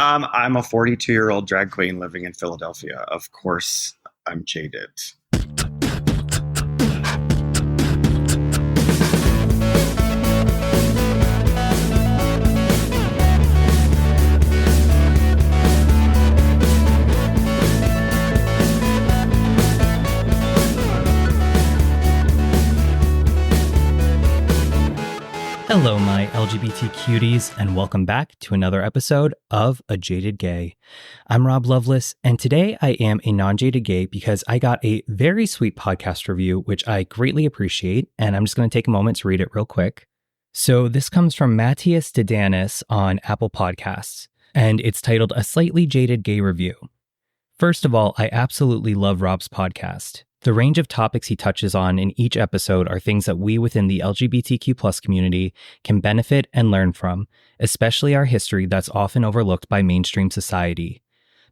I'm a 42-year-old drag queen living in Philadelphia. Of course, I'm jaded. Hello, my LGBT cuties, and welcome back to another episode of A Jaded Gay. I'm Rob Lovelace, and today I am a non-jaded gay because I got a very sweet podcast review, which I greatly appreciate, and I'm just going to take a moment to read it real quick. So this comes from Matthias Dedanis on Apple Podcasts, and it's titled A Slightly Jaded Gay Review. First of all, I absolutely love Rob's podcast. The range of topics he touches on in each episode are things that we within the LGBTQ+ community can benefit and learn from, especially our history that's often overlooked by mainstream society.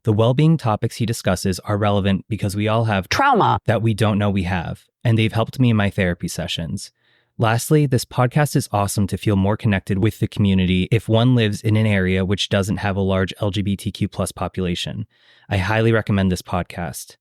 The well-being topics he discusses are relevant because we all have trauma that we don't know we have, and they've helped me in my therapy sessions. Lastly, this podcast is awesome to feel more connected with the community if one lives in an area which doesn't have a large LGBTQ+ population. I highly recommend this podcast.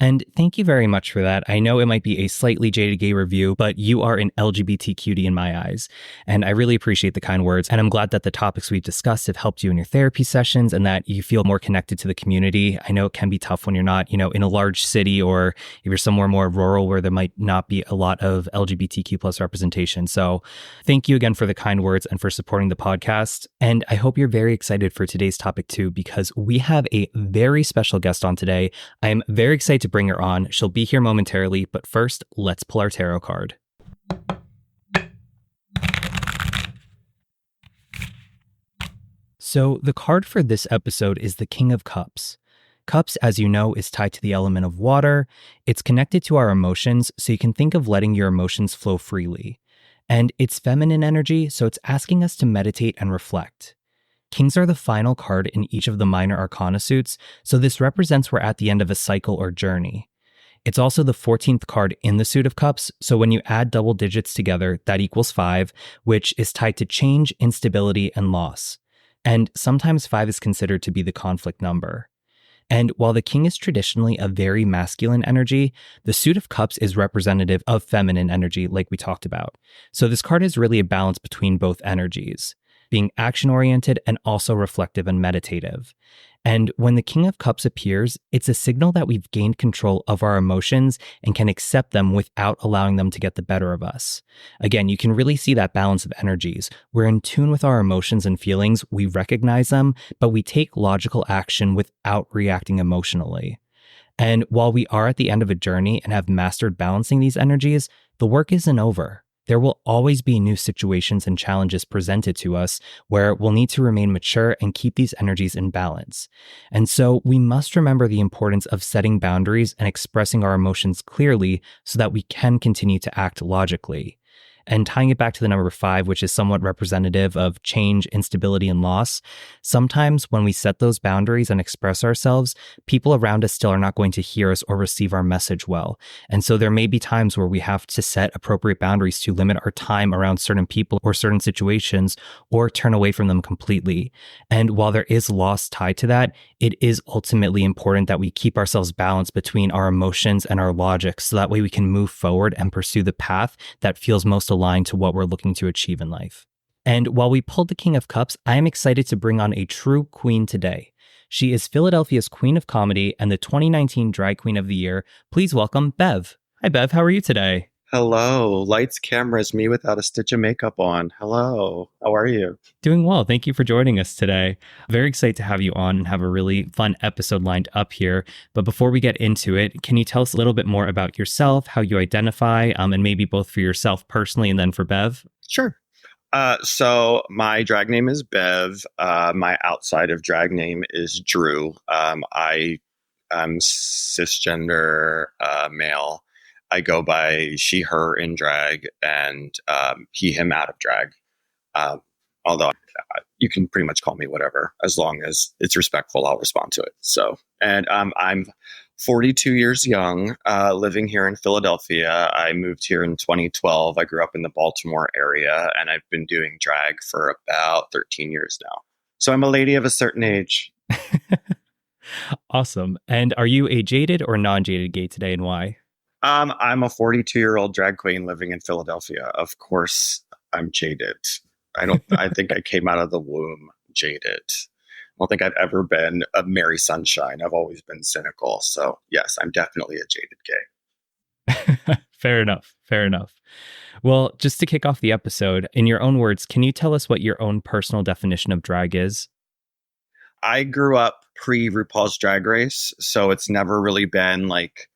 And thank you very much for that. I know it might be a slightly jaded gay review, but you are an LGBTQD in my eyes. And I really appreciate the kind words. And I'm glad that the topics we've discussed have helped you in your therapy sessions and that you feel more connected to the community. I know it can be tough when you're not, in a large city or if you're somewhere more rural where there might not be a lot of LGBTQ+ representation. So thank you again for the kind words and for supporting the podcast. And I hope you're very excited for today's topic too, because we have a very special guest on today. I am very excited to bring her on. She'll be here momentarily, but first, let's pull our tarot card. So the card for this episode is the King of Cups. Cups, as you know, is tied to the element of water. It's connected to our emotions, so you can think of letting your emotions flow freely. And it's feminine energy, so it's asking us to meditate and reflect. Kings are the final card in each of the minor arcana suits, so this represents we're at the end of a cycle or journey. It's also the 14th card in the suit of cups, so when you add double digits together, that equals 5, which is tied to change, instability, and loss. And sometimes 5 is considered to be the conflict number. And while the king is traditionally a very masculine energy, the suit of cups is representative of feminine energy, like we talked about. So this card is really a balance between both energies, being action-oriented and also reflective and meditative. And when the King of Cups appears, it's a signal that we've gained control of our emotions and can accept them without allowing them to get the better of us. Again, you can really see that balance of energies. We're in tune with our emotions and feelings, we recognize them, but we take logical action without reacting emotionally. And while we are at the end of a journey and have mastered balancing these energies, the work isn't over. There will always be new situations and challenges presented to us where we'll need to remain mature and keep these energies in balance. And so we must remember the importance of setting boundaries and expressing our emotions clearly so that we can continue to act logically. And tying it back to the number 5, which is somewhat representative of change, instability, and loss, sometimes when we set those boundaries and express ourselves, people around us still are not going to hear us or receive our message well. And so there may be times where we have to set appropriate boundaries to limit our time around certain people or certain situations or turn away from them completely. And while there is loss tied to that, it is ultimately important that we keep ourselves balanced between our emotions and our logic so that way we can move forward and pursue the path that feels most aligned to what we're looking to achieve in life. And while we pulled the King of Cups, I am excited to bring on a true queen today. She is Philadelphia's Queen of Comedy and the 2019 Drag Queen of the Year. Please welcome Bev. Hi, Bev. How are you today? Hello. Lights, cameras, me without a stitch of makeup on. Hello. How are you? Doing well. Thank you for joining us today. Very excited to have you on and have a really fun episode lined up here. But before we get into it, can you tell us a little bit more about yourself, how you identify, and maybe both for yourself personally and then for Bev? Sure. So my drag name is Bev. My outside of drag name is Drew. I'm cisgender male. I go by she, her in drag and he, him out of drag. Although you can pretty much call me whatever, as long as it's respectful, I'll respond to it. So, and I'm 42 years young, living here in Philadelphia. I moved here in 2012. I grew up in the Baltimore area, and I've been doing drag for about 13 years now. So I'm a lady of a certain age. Awesome. And are you a jaded or non-jaded gay today, and why? I'm a 42-year-old drag queen living in Philadelphia. Of course, I'm jaded. I think I came out of the womb jaded. I don't think I've ever been a Mary Sunshine. I've always been cynical. So yes, I'm definitely a jaded gay. Fair enough. Fair enough. Well, just to kick off the episode, in your own words, can you tell us what your own personal definition of drag is? I grew up pre RuPaul's Drag Race, so it's never really been like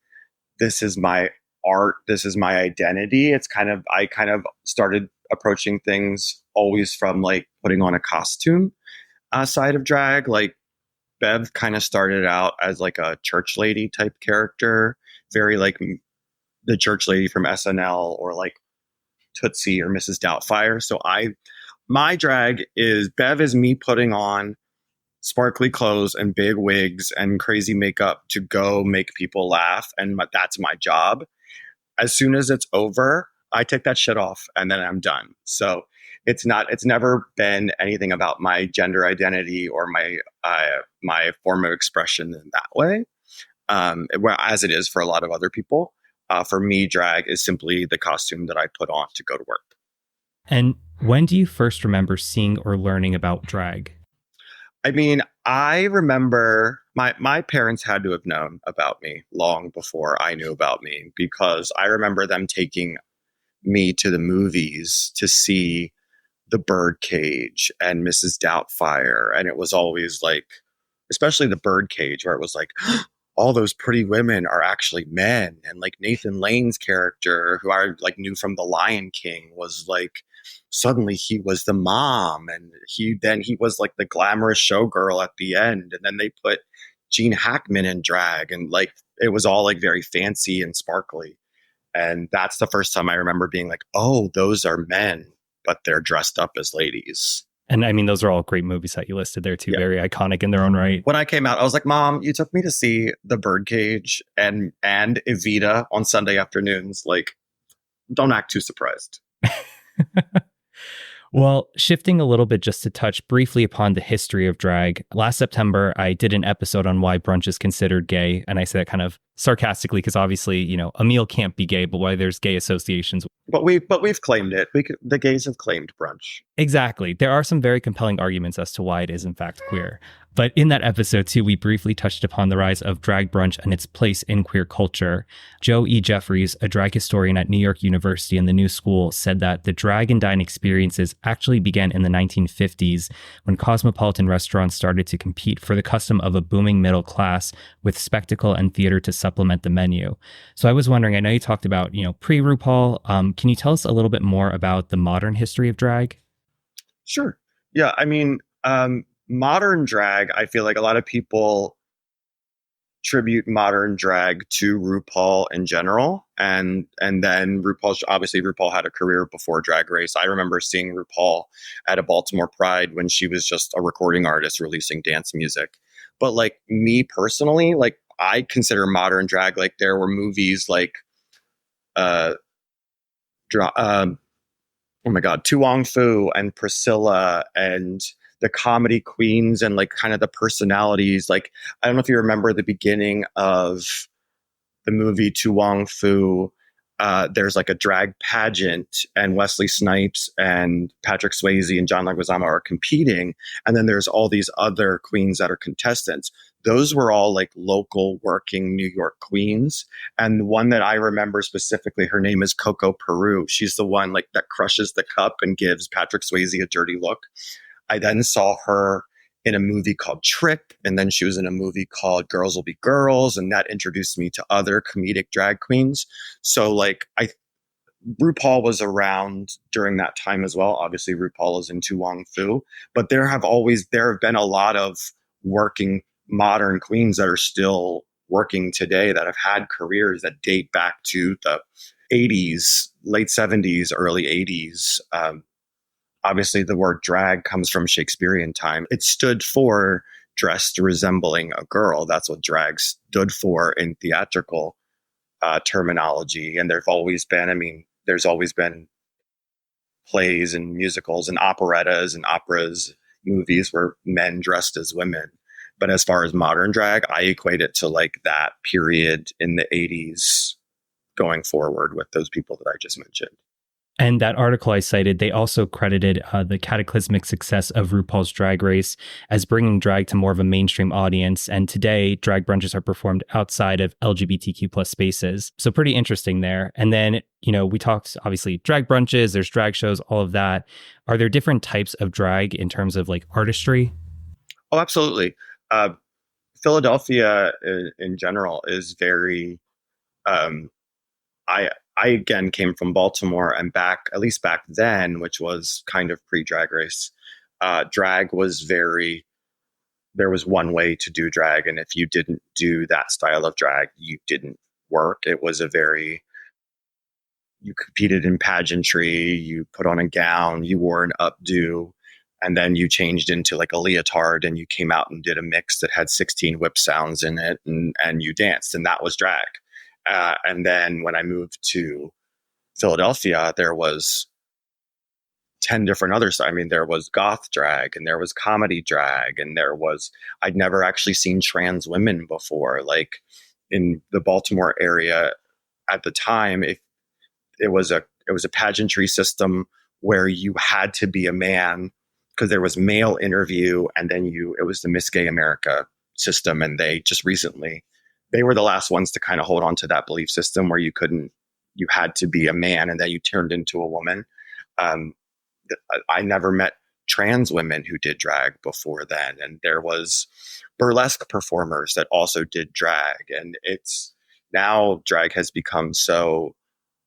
this is my art, this is my identity. I kind of started approaching things always from like putting on a costume side of drag. Like Bev kind of started out as like a church lady type character, very like the church lady from SNL or like Tootsie or Mrs. Doubtfire. My drag is Bev is me putting on sparkly clothes and big wigs and crazy makeup to go make people laugh. And that's my job. As soon as it's over, I take that shit off and then I'm done. So it's never been anything about my gender identity or my form of expression in that way. As it is for a lot of other people. For me, drag is simply the costume that I put on to go to work. And when do you first remember seeing or learning about drag? I mean, I remember my parents had to have known about me long before I knew about me because I remember them taking me to the movies to see The Birdcage and Mrs. Doubtfire. And it was always like, especially The Birdcage, where it was like, all those pretty women are actually men. And like Nathan Lane's character, who I like knew from The Lion King, was like, suddenly he was the mom. And he was like the glamorous showgirl at the end. And then they put Gene Hackman in drag. And like, it was all like very fancy and sparkly. And that's the first time I remember being like, oh, those are men, but they're dressed up as ladies. And I mean, those are all great movies that you listed there too, yeah. Very iconic in their own right. When I came out, I was like, Mom, you took me to see The Birdcage and Evita on Sunday afternoons. Like, don't act too surprised. Well, shifting a little bit just to touch briefly upon the history of drag. Last September, I did an episode on why brunch is considered gay. And I say that kind of sarcastically because obviously, you know, a meal can't be gay, but why there's gay associations. But we've claimed it. The gays have claimed brunch. Exactly. There are some very compelling arguments as to why it is in fact queer. But in that episode too, we briefly touched upon the rise of drag brunch and its place in queer culture. Joe E. Jeffries, a drag historian at New York University and the New School, said that the drag and dine experiences actually began in the 1950s when cosmopolitan restaurants started to compete for the custom of a booming middle class with spectacle and theater to supplement the menu. So I was wondering, I know you talked about, you know, pre-RuPaul. Can you tell us a little bit more about the modern history of drag? Sure. Yeah. I mean, modern drag, I feel like a lot of people tribute modern drag to RuPaul in general. And then RuPaul had a career before Drag Race. I remember seeing RuPaul at a Baltimore Pride when she was just a recording artist releasing dance music. But like me personally, like I consider modern drag, like there were movies like, oh my God, Tu Wong Fu and Priscilla and the comedy queens and like kind of the personalities. Like, I don't know if you remember the beginning of the movie Tu Wong Fu. There's like a drag pageant and Wesley Snipes and Patrick Swayze and John Leguizamo are competing. And then there's all these other queens that are contestants. Those were all like local working New York queens. And the one that I remember specifically, her name is Coco Peru. She's the one like that crushes the cup and gives Patrick Swayze a dirty look. I then saw her in a movie called Trick, and then she was in a movie called Girls Will Be Girls, and that introduced me to other comedic drag queens. So like RuPaul was around during that time as well. Obviously, RuPaul is in Tu Wong Fu, but there have been a lot of working modern queens that are still working today that have had careers that date back to the 80s, late 70s, early 80s. Obviously, the word drag comes from Shakespearean time. It stood for dressed resembling a girl. That's what drag stood for in theatrical terminology. And there's always been plays and musicals and operettas and operas movies were men dressed as women. But as far as modern drag, I equate it to like that period in the 80s going forward with those people that I just mentioned. And that article I cited, they also credited the cataclysmic success of RuPaul's Drag Race as bringing drag to more of a mainstream audience. And today, drag brunches are performed outside of LGBTQ plus spaces. So pretty interesting there. And then, we talked, obviously, drag brunches, there's drag shows, all of that. Are there different types of drag in terms of like artistry? Oh, absolutely. Philadelphia in general is very, I again came from Baltimore, and at least back then, which was kind of pre-Drag Race, drag was there was one way to do drag. And if you didn't do that style of drag, you didn't work. It was you competed in pageantry, you put on a gown, you wore an updo, and then you changed into like a leotard and you came out and did a mix that had 16 whip sounds in it, and you danced, and that was drag. And then when I moved to Philadelphia, there was 10 different others. I mean, there was goth drag and there was comedy drag, and I'd never actually seen trans women before. Like in the Baltimore area at the time, it was a pageantry system where you had to be a man because there was male interview, and then it was the Miss Gay America system. And they were the last ones to kind of hold on to that belief system where you had to be a man and then you turned into a woman. I never met trans women who did drag before then. And there was burlesque performers that also did drag. And now drag has become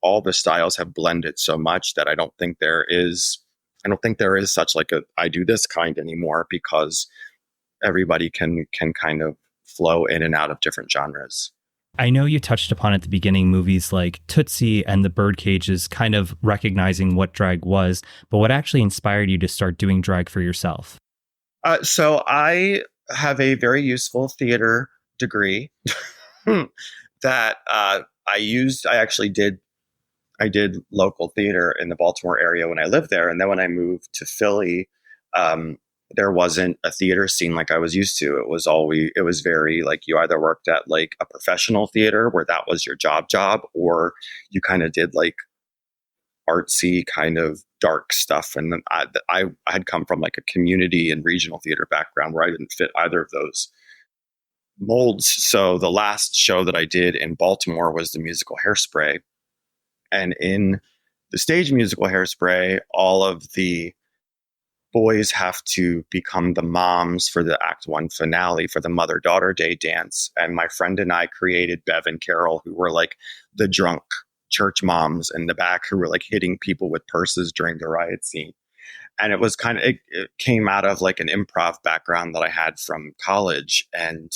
all the styles have blended so much that I don't think there is such like I do this kind anymore, because everybody can kind of flow in and out of different genres. I know you touched upon at the beginning movies like Tootsie and The Birdcages kind of recognizing what drag was, but what actually inspired you to start doing drag for yourself? So I have a very useful theater degree that I did local theater in the Baltimore area when I lived there. And then when I moved to Philly, there wasn't a theater scene like I was used to. It was very like you either worked at like a professional theater where that was your job, or you kind of did like artsy kind of dark stuff. And then I had come from like a community and regional theater background where I didn't fit either of those molds. So the last show that I did in Baltimore was the musical Hairspray. And in the stage musical Hairspray, all of the boys have to become the moms for the Act 1 finale for the Mother-Daughter Day dance. And my friend and I created Bev and Carol, who were like the drunk church moms in the back who were like hitting people with purses during the riot scene. And it was it came out of like an improv background that I had from college. And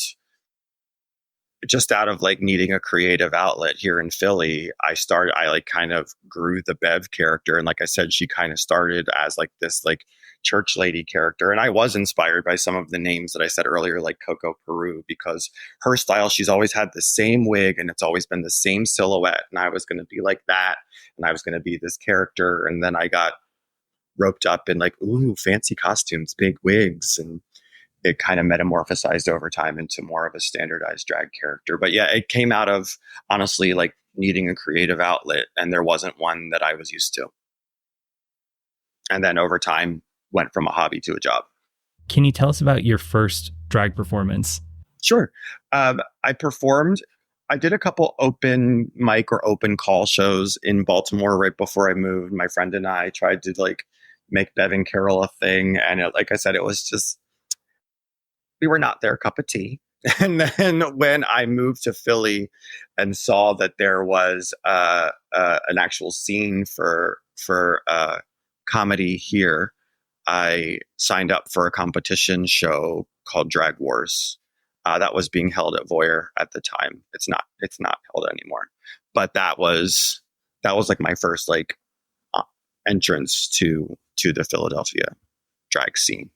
just out of like needing a creative outlet here in Philly, I like kind of grew the Bev character. And like I said, she kind of started as like this like church lady character. And I was inspired by some of the names that I said earlier, like Coco Peru, because her style, she's always had the same wig and it's always been the same silhouette. And I was going to be like that. And I was going to be this character. And then I got roped up in like, ooh, fancy costumes, big wigs. And it kind of metamorphosized over time into more of a standardized drag character. But yeah, it came out of honestly like needing a creative outlet, and there wasn't one that I was used to. And then over time went from a hobby to a job. Can you tell us about your first drag performance? Sure. I did a couple open mic or open call shows in Baltimore right before I moved. My friend and I tried to like make Bev and Carol a thing. And like I said, it was just, we were not their cup of tea. And then when I moved to Philly and saw that there was an actual scene for comedy here, I signed up for a competition show called Drag Wars. That was being held at Voyeur at the time. It's not held anymore. But that was like my first like entrance to the Philadelphia drag scene.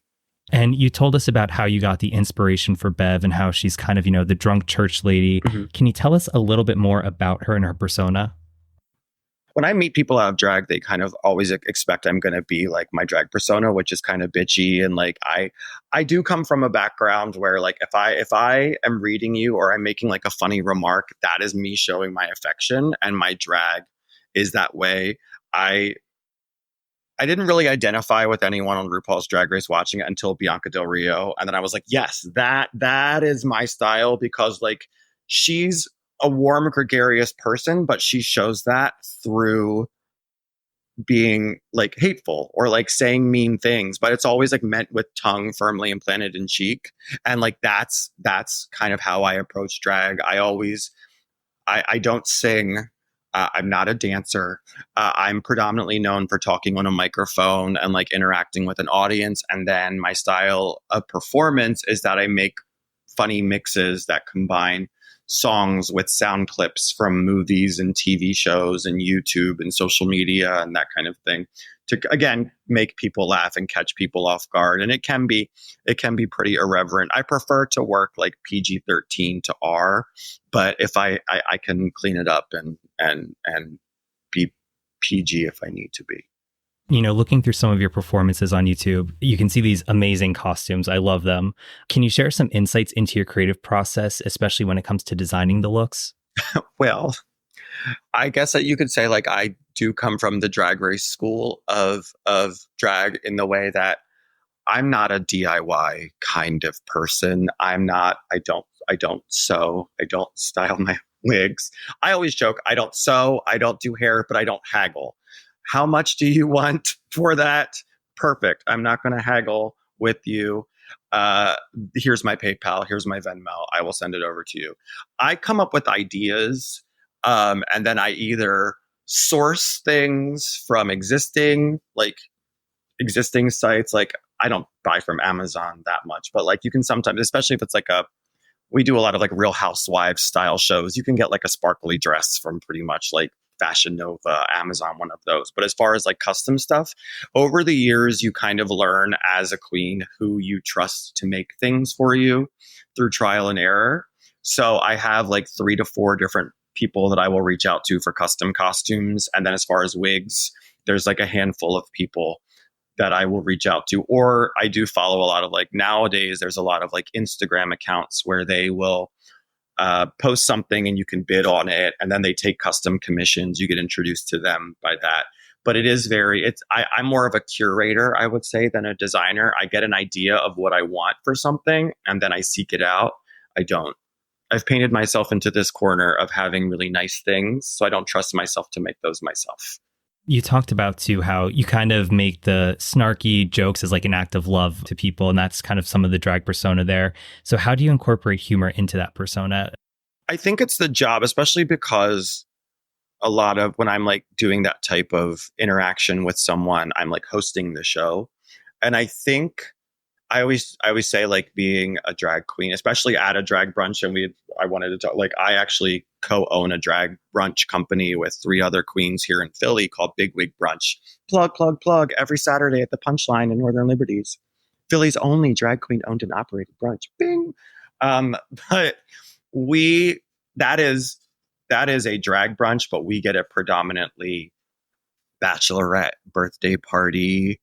And you told us about how you got the inspiration for Bev and how she's kind of, the drunk church lady. Mm-hmm. Can you tell us a little bit more about her and her persona? when I meet people out of drag, they kind of always expect I'm going to be like my drag persona, which is kind of bitchy. And like, I do come from a background where like, if I am reading you or I'm making like a funny remark, that is me showing my affection, and my drag is that way. I, I didn't really identify with anyone on RuPaul's Drag Race watching it until Bianca Del Rio. And then I was like, yes, that is my style, because like she's a warm, gregarious person, but she shows that through being like hateful or like saying mean things, but it's always like meant with tongue firmly implanted in cheek. And like that's kind of how I approach drag. I don't sing. I'm not a dancer. I'm predominantly known for talking on a microphone and like interacting with an audience. And then my style of performance is that I make funny mixes that combine songs with sound clips from movies and TV shows and YouTube and social media and that kind of thing, to again make people laugh and catch people off guard. And it can be pretty irreverent. I prefer to work like PG-13 to R, but if I can clean it up and be PG if I need to be. Looking through some of your performances on YouTube, you can see these amazing costumes. I love them. Can you share some insights into your creative process, especially when it comes to designing the looks? Well, I guess that you could say like I do come from the Drag Race school of drag, in the way that I'm not a DIY kind of person. I don't sew. I don't style my wigs. I always joke, I don't sew, I don't do hair, but I don't haggle. How much do you want for that? Perfect. I'm not going to haggle with you. Uh, Here's my PayPal. Here's my Venmo. I will send it over to you. I come up with ideas, and then I either source things from existing sites. Like I don't buy from Amazon that much, but like you can sometimes, especially if it's like we do a lot of like Real Housewives style shows. You can get like a sparkly dress from pretty much like Fashion Nova, Amazon, one of those. But as far as like custom stuff, over the years, you kind of learn as a queen who you trust to make things for you through trial and error. So I have like 3 to 4 different people that I will reach out to for custom costumes. And then as far as wigs, there's like a handful of people that I will reach out to. Or I do follow a lot of like, nowadays, there's a lot of like Instagram accounts where they will post something and you can bid on it, and then they take custom commissions. You get introduced to them by that. But I'm more of a curator, I would say, than a designer. I get an idea of what I want for something and then I seek it out. I've painted myself into this corner of having really nice things, so I don't trust myself to make those myself. You talked about too how you kind of make the snarky jokes as like an act of love to people, and that's kind of some of the drag persona there. So how do you incorporate humor into that persona? I think it's the job, especially because a lot of when I'm like doing that type of interaction with someone, I'm like hosting the show. And I think I always say like being a drag queen, especially at a drag brunch. And I wanted to talk, like I actually co-own a drag brunch company with 3 other queens here in Philly called Big Wig Brunch. Plug every Saturday at the Punchline in Northern Liberties. Philly's only drag queen owned and operated brunch. Bing. But we that is a drag brunch, but we get a predominantly bachelorette, birthday party,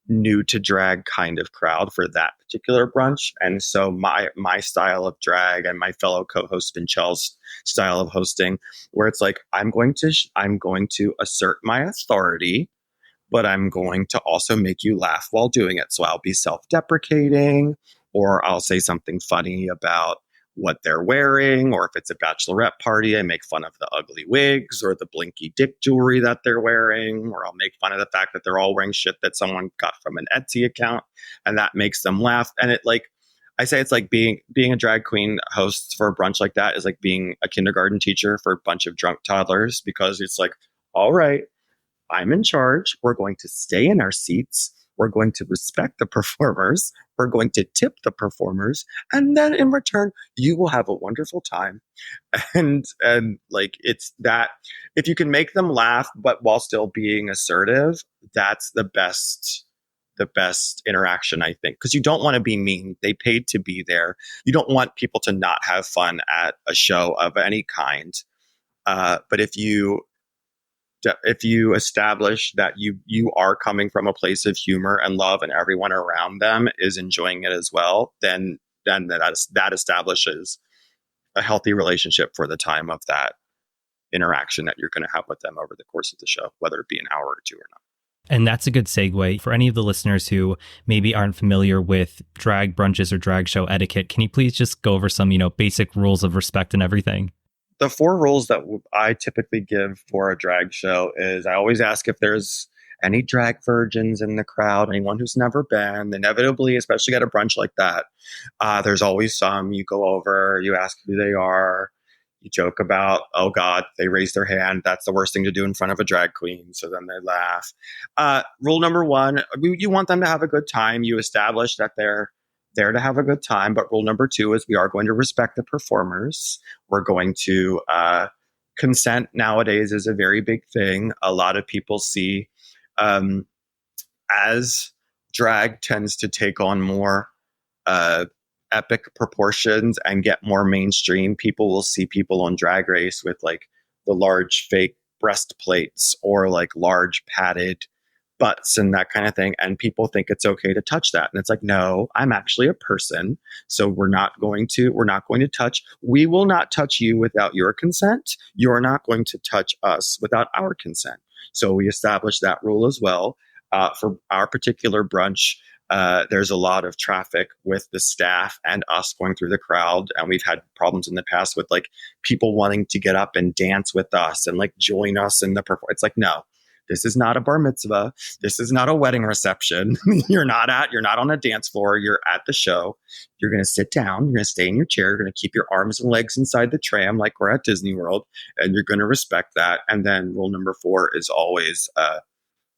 new to drag kind of crowd for that particular brunch. And so my style of drag and my fellow co-host Vinchel's style of hosting, where it's like I'm going to assert my authority, but I'm going to also make you laugh while doing it. So I'll be self-deprecating, or I'll say something funny about what they're wearing, or if it's a bachelorette party, I make fun of the ugly wigs or the blinky dick jewelry that they're wearing, or I'll make fun of the fact that they're all wearing shit that someone got from an Etsy account, and that makes them laugh. And it like I say, it's like being a drag queen host for a brunch like that is like being a kindergarten teacher for a bunch of drunk toddlers, because it's like, all right, I'm in charge. We're going to stay in our seats. We're going to respect the performers. We're going to tip the performers. And then in return, you will have a wonderful time. And like, it's that if you can make them laugh, but while still being assertive, that's the best interaction, I think, because you don't want to be mean. They paid to be there. You don't want people to not have fun at a show of any kind. But if you if you establish that you are coming from a place of humor and love, and everyone around them is enjoying it as well, then that establishes a healthy relationship for the time of that interaction that you're going to have with them over the course of the show, whether it be an hour or two or not. And that's a good segue for any of the listeners who maybe aren't familiar with drag brunches or drag show etiquette. Can you please just go over some, basic rules of respect and everything? The 4 rules that I typically give for a drag show is I always ask if there's any drag virgins in the crowd, anyone who's never been. Inevitably, especially at a brunch like that, there's always some. You go over, you ask who they are. You joke about, oh God, they raised their hand. That's the worst thing to do in front of a drag queen. So then they laugh. Rule number 1, you want them to have a good time. You establish that they're there to have a good time. But rule number 2 is we are going to respect the performers. We're going to consent nowadays is a very big thing. A lot of people see as drag tends to take on more epic proportions and get more mainstream, people will see people on Drag Race with like the large fake breastplates or like large padded butts and that kind of thing, and people think it's okay to touch that, and it's like, no, I'm actually a person, so we're not going to touch. We will not touch you without your consent. You're not going to touch us without our consent. So we established that rule as well. For our particular brunch, there's a lot of traffic with the staff and us going through the crowd. And we've had problems in the past with like people wanting to get up and dance with us and like join us in the performance. It's like, no, this is not a bar mitzvah. This is not a wedding reception. You're not on a dance floor. You're at the show. You're going to sit down. You're going to stay in your chair. You're going to keep your arms and legs inside the tram like we're at Disney World. And you're going to respect that. And then rule number 4 is always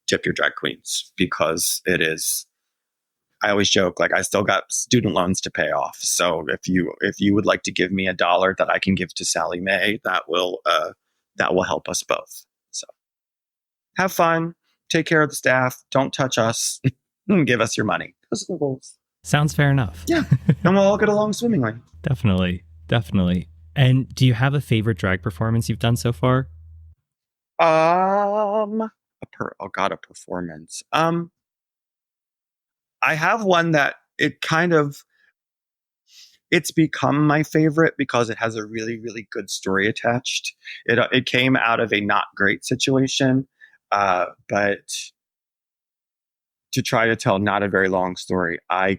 tip your drag queens, because it is, I always joke, like I still got student loans to pay off. So if you would like to give me $1 that I can give to Sally Mae, that will help us both. So have fun, take care of the staff, don't touch us, give us your money. Those are the rules. Sounds fair enough. Yeah, and we'll all get along swimmingly. Definitely. And do you have a favorite drag performance you've done so far? A performance. I have one that it's become my favorite because it has a really, really good story attached. It came out of a not great situation, but to try to tell not a very long story, I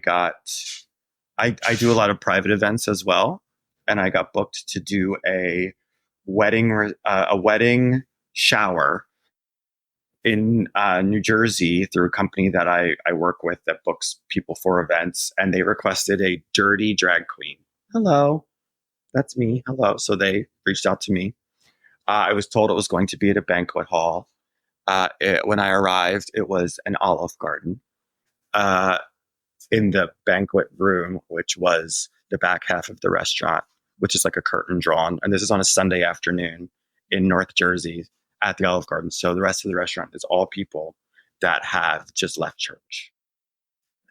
do a lot of private events as well, and I got booked to do a wedding shower in New Jersey through a company that I work with that books people for events, and they requested a dirty drag queen. Hello, that's me. Hello. So they reached out to me. I was told it was going to be at a banquet hall. When I arrived, it was an Olive Garden in the banquet room, which was the back half of the restaurant, which is like a curtain drawn. And this is on a Sunday afternoon in North Jersey at the Olive Garden. So the rest of the restaurant is all people that have just left church.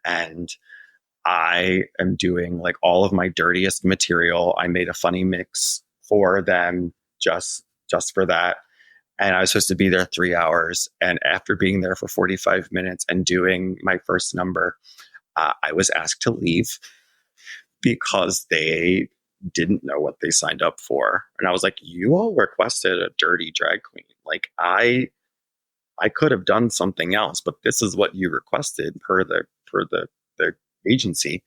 And I am doing like all of my dirtiest material. I made a funny mix for them just for that. And I was supposed to be there 3 hours. And after being there for 45 minutes and doing my first number, I was asked to leave because they didn't know what they signed up for. And I was like, you all requested a dirty drag queen. Like I could have done something else, but this is what you requested per the agency.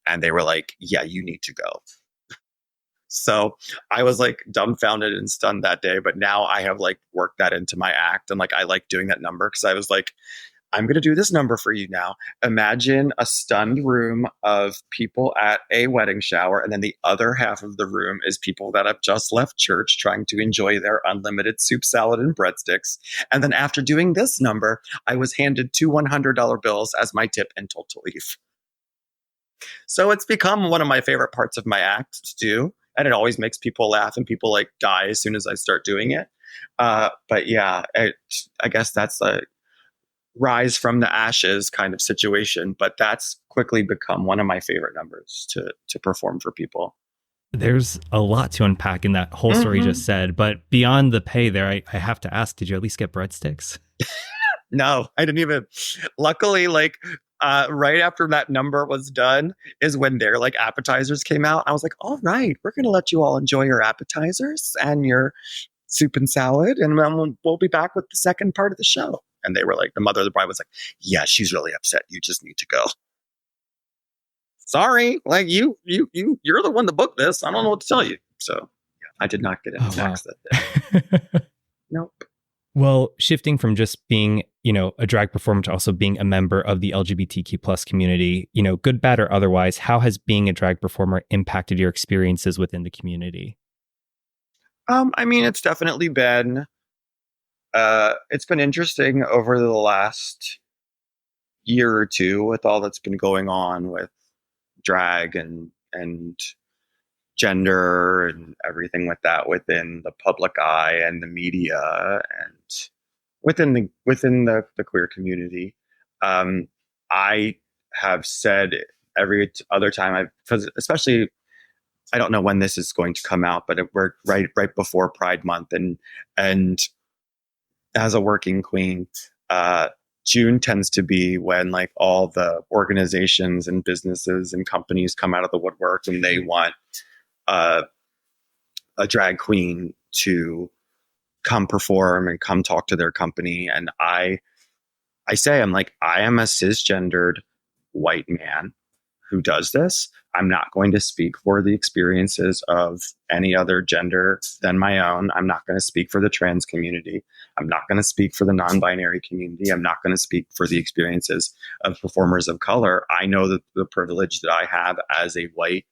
And they were like, yeah, you need to go. So I was like dumbfounded and stunned that day. But now I have like worked that into my act. And like, I like doing that number because I was like, I'm going to do this number for you now. Imagine a stunned room of people at a wedding shower. And then the other half of the room is people that have just left church trying to enjoy their unlimited soup, salad, and breadsticks. And then after doing this number, I was handed 2 $100 bills as my tip and told to leave. So it's become one of my favorite parts of my act to do. And it always makes people laugh and people like die as soon as I start doing it. But yeah, I guess that's a rise from the ashes kind of situation. But that's quickly become one of my favorite numbers to perform for people. There's a lot to unpack in that whole story you Mm-hmm. just said, but beyond the pay there, I have to ask, did you at least get breadsticks? No, I didn't even. Luckily, like right after that number was done, is when their like appetizers came out. I was like, all right, we're gonna let you all enjoy your appetizers and your soup and salad, and then we'll be back with the second part of the show. And they were like, the mother of the bride was like, yeah, she's really upset. You just need to go. Sorry, like you're the one that booked this. I don't know what to tell you. So yeah, I did not get any Oh, wow. snacks that day. Nope. Well, shifting from just being, a drag performer to also being a member of the LGBTQ plus community, good, bad, or otherwise, how has being a drag performer impacted your experiences within the community? I mean, it's been interesting over the last year or two with all that's been going on with drag and gender and everything with that within the public eye and the media and within the queer community. I have said every other time I've, because especially I don't know when this is going to come out, but we're right before Pride Month, and as a working queen, June tends to be when like all the organizations and businesses and companies come out of the woodwork and they want uh, a drag queen to come perform and come talk to their company. And I say, I'm like, I am a cisgendered white man who does this. I'm not going to speak for the experiences of any other gender than my own. I'm not going to speak for the trans community. I'm not going to speak for the non-binary community. I'm not going to speak for the experiences of performers of color. I know that the privilege that I have as a white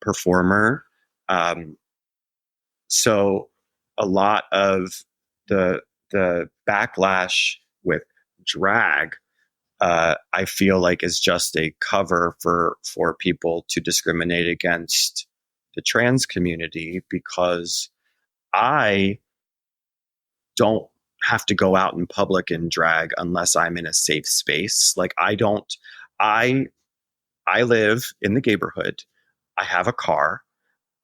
performer. Um, so a lot of the backlash with drag, I feel like is just a cover for people to discriminate against the trans community, because I don't have to go out in public and drag unless I'm in a safe space. Like I I live in the neighborhood. I have a car.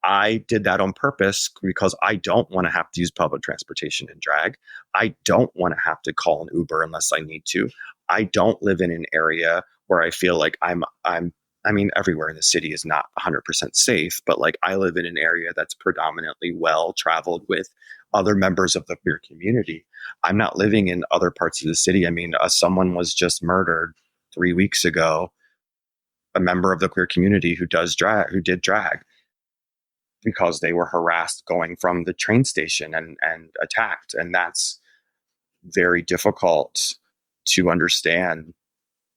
I did that on purpose because I don't want to have to use public transportation and drag. I don't want to have to call an Uber unless I need to. I don't live in an area where I feel like I mean, everywhere in the city is not 100% safe, but like I live in an area that's predominantly well traveled with other members of the queer community. I'm not living in other parts of the city. I mean, someone was just murdered 3 weeks ago, a member of the queer community who did drag, because they were harassed going from the train station and attacked. And that's very difficult to understand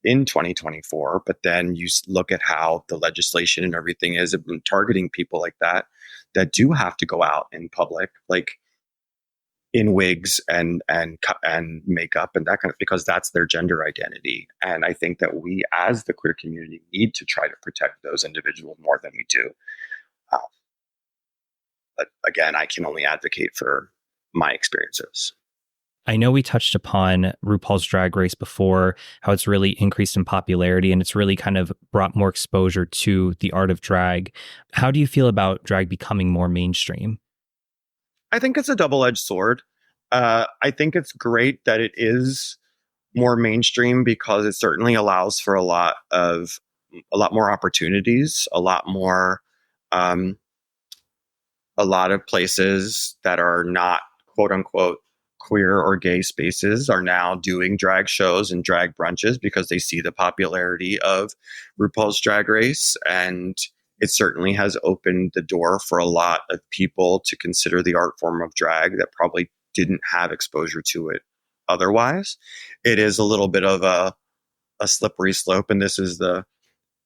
in 2024. But then you look at how the legislation and everything is targeting people like that do have to go out in public, like in wigs and makeup and that kind of, because that's their gender identity. And I think that we as the queer community need to try to protect those individuals more than we do. Uh, But again, I can only advocate for my experiences. I know we touched upon RuPaul's Drag Race before, how it's really increased in popularity and it's really kind of brought more exposure to the art of drag. How do you feel about drag becoming more mainstream? I think it's a double-edged sword. I think it's great that it is more mainstream because it certainly allows for a lot more opportunities, um, a lot of places that are not quote unquote queer or gay spaces are now doing drag shows and drag brunches because they see the popularity of RuPaul's Drag Race. And it certainly has opened the door for a lot of people to consider the art form of drag that probably didn't have exposure to it otherwise. It is a little bit of a slippery slope, and this is the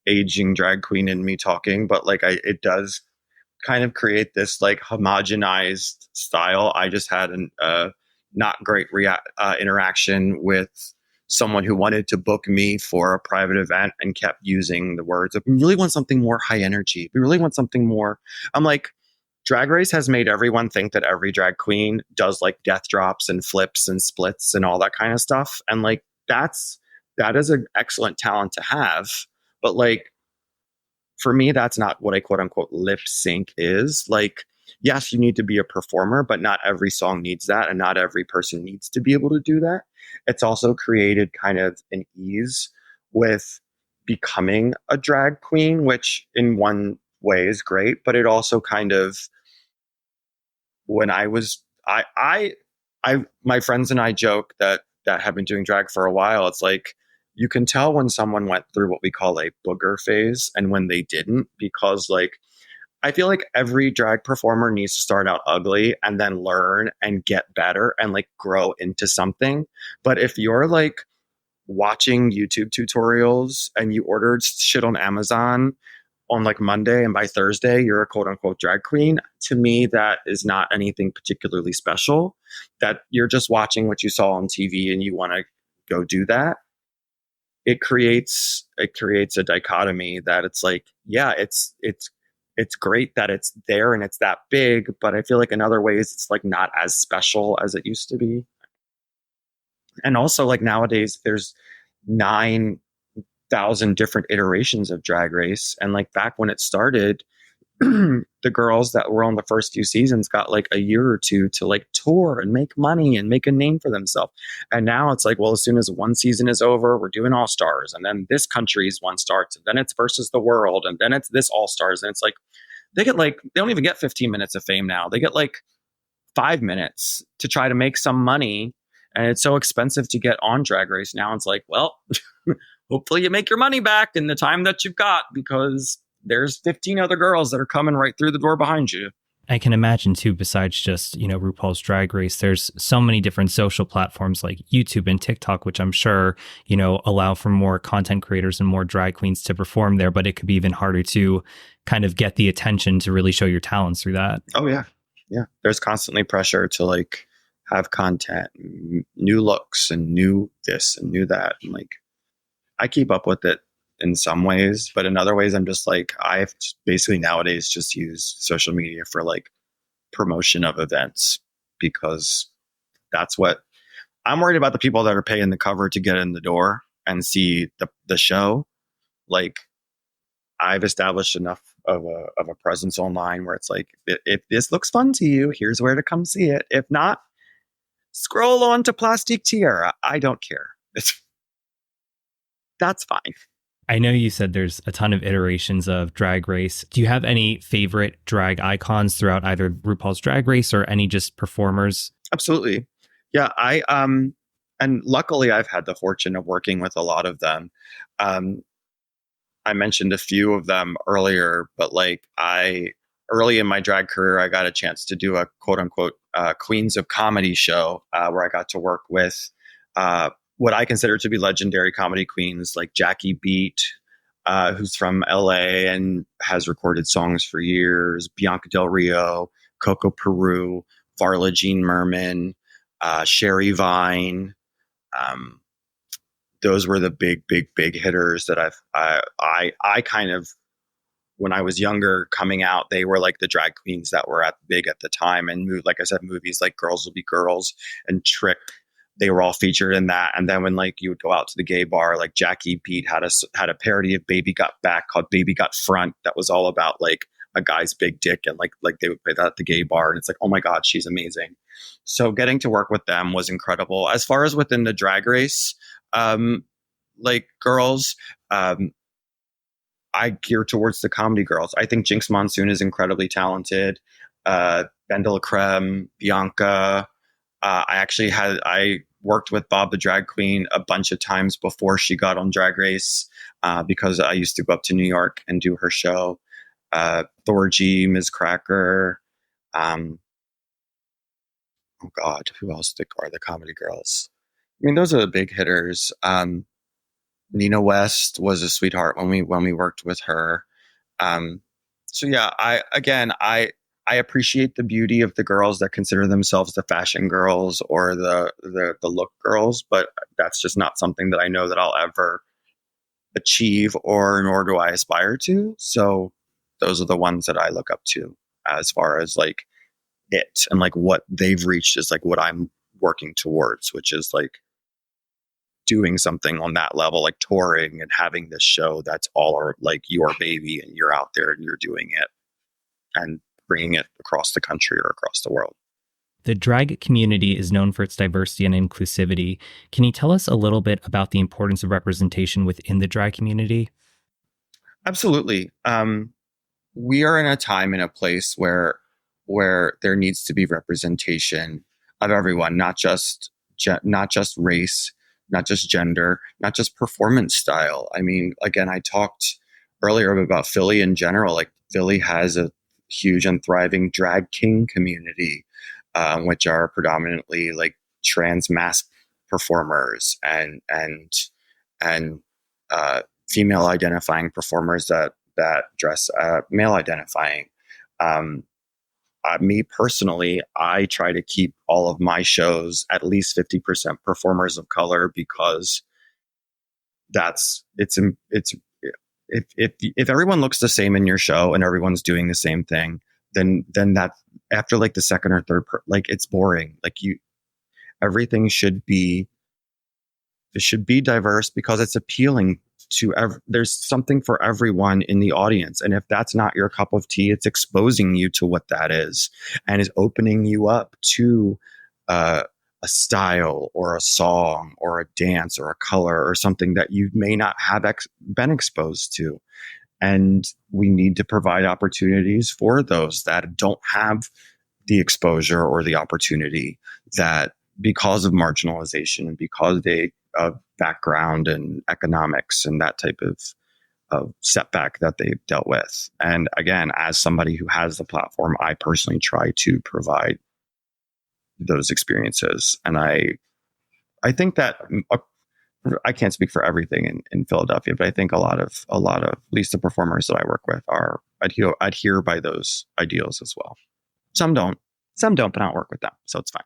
aging drag queen in me talking, but like it does kind of create this like homogenized style. I just had an not great interaction with someone who wanted to book me for a private event and kept using the words of, we really want something more high energy. We really want something more. I'm like, Drag Race has made everyone think that every drag queen does like death drops and flips and splits and all that kind of stuff. And like, that is an excellent talent to have. But like, for me, that's not what a quote unquote lip sync is. Like, yes, you need to be a performer, but not every song needs that. And not every person needs to be able to do that. It's also created kind of an ease with becoming a drag queen, which in one way is great, but it also kind of, when I was, my friends and I joke that have been doing drag for a while. It's like, you can tell when someone went through what we call a booger phase and when they didn't, because like, I feel like every drag performer needs to start out ugly and then learn and get better and like grow into something. But if you're like watching YouTube tutorials and you ordered shit on Amazon on like Monday and by Thursday you're a quote unquote drag queen, to me that is not anything particularly special. That you're just watching what you saw on TV and you want to go do that. It creates a dichotomy that it's like, yeah, it's great that it's there and it's that big, but I feel like in other ways it's like not as special as it used to be. And also like nowadays there's 9,000 different iterations of Drag Race, and like back when it started, the girls that were on the first few seasons got like a year or two to like tour and make money and make a name for themselves. And now it's like, well, as soon as one season is over, we're doing All Stars, and then this country's one starts, and then it's versus the world, and then it's this All Stars, and it's like they don't even get 15 minutes of fame now. They get like 5 minutes to try to make some money, and it's so expensive to get on Drag Race now. It's like, well, hopefully you make your money back in the time that you've got, because there's 15 other girls that are coming right through the door behind you. I can imagine too, besides just, RuPaul's Drag Race, there's so many different social platforms like YouTube and TikTok, which I'm sure, allow for more content creators and more drag queens to perform there. But it could be even harder to kind of get the attention to really show your talents through that. Oh, yeah. Yeah. There's constantly pressure to like have content, new looks and new this and new that. And like, I keep up with it in some ways, but in other ways, I'm just like, I've basically nowadays just use social media for like promotion of events, because that's what I'm worried about. The people that are paying the cover to get in the door and see the show. Like, I've established enough of a presence online where it's like, if this looks fun to you, here's where to come see it. If not, scroll on to Plastic Tiara. I don't care. That's fine. I know you said there's a ton of iterations of Drag Race. Do you have any favorite drag icons throughout either RuPaul's Drag Race or any just performers? Absolutely. Yeah, and luckily I've had the fortune of working with a lot of them. I mentioned a few of them earlier, but like early in my drag career, I got a chance to do a quote unquote Queens of Comedy show where I got to work with what I consider to be legendary comedy queens like Jackie Beat, who's from LA and has recorded songs for years, Bianca Del Rio, Coco Peru, Varla Jean Merman, Sherry Vine. Those were the big hitters that I kind of, when I was younger coming out, they were like the drag queens that were big at the time. And like I said, movies like Girls Will Be Girls and Trick, they were all featured in that. And then when like you would go out to the gay bar, like Jackie Beat had a parody of Baby Got Back called Baby Got Front that was all about like a guy's big dick, and like they would play that at the gay bar, and it's like, oh my God, she's amazing. So getting to work with them was incredible. As far as within the Drag Race, like girls, I gear towards the comedy girls. I think Jinx Monsoon is incredibly talented. Bendela Creme, Bianca. I worked with Bob the Drag Queen a bunch of times before she got on Drag Race, because I used to go up to New York and do her show. Thorgy, Ms. Cracker. Oh God, who else are the comedy girls? I mean, those are the big hitters. Nina West was a sweetheart when we worked with her. So yeah, I appreciate the beauty of the girls that consider themselves the fashion girls or the look girls, but that's just not something that I know that I'll ever achieve, or nor do I aspire to. So those are the ones that I look up to as far as like it and like what they've reached is like what I'm working towards, which is like doing something on that level, like touring and having this show that's all like your baby, and you're out there and you're doing it and bringing it across the country or across the world. The drag community is known for its diversity and inclusivity. Can you tell us a little bit about the importance of representation within the drag community? Absolutely. We are in a time and a place where there needs to be representation of everyone, not just race, not just gender, not just performance style. I mean, again, I talked earlier about Philly in general. Like, Philly has a huge and thriving drag king community, which are predominantly like trans mask performers and female identifying performers that dress male identifying. Me personally, I try to keep all of my shows at least 50% performers of color, because it's if everyone looks the same in your show and everyone's doing the same thing, then that after like the second or third like, it's boring. Like, everything should be diverse, because it's appealing to there's something for everyone in the audience. And if that's not your cup of tea, it's exposing you to what that is, and is opening you up to a style or a song or a dance or a color or something that you may not have been exposed to. And we need to provide opportunities for those that don't have the exposure or the opportunity, that because of marginalization and because of background and economics and that type of setback that they've dealt with. And again, as somebody who has the platform, I personally try to provide those experiences. And I think that I can't speak for everything in Philadelphia, but I think a lot of at least the performers that I work with are adhere by those ideals as well. Some don't, but I don't work with them, so it's fine.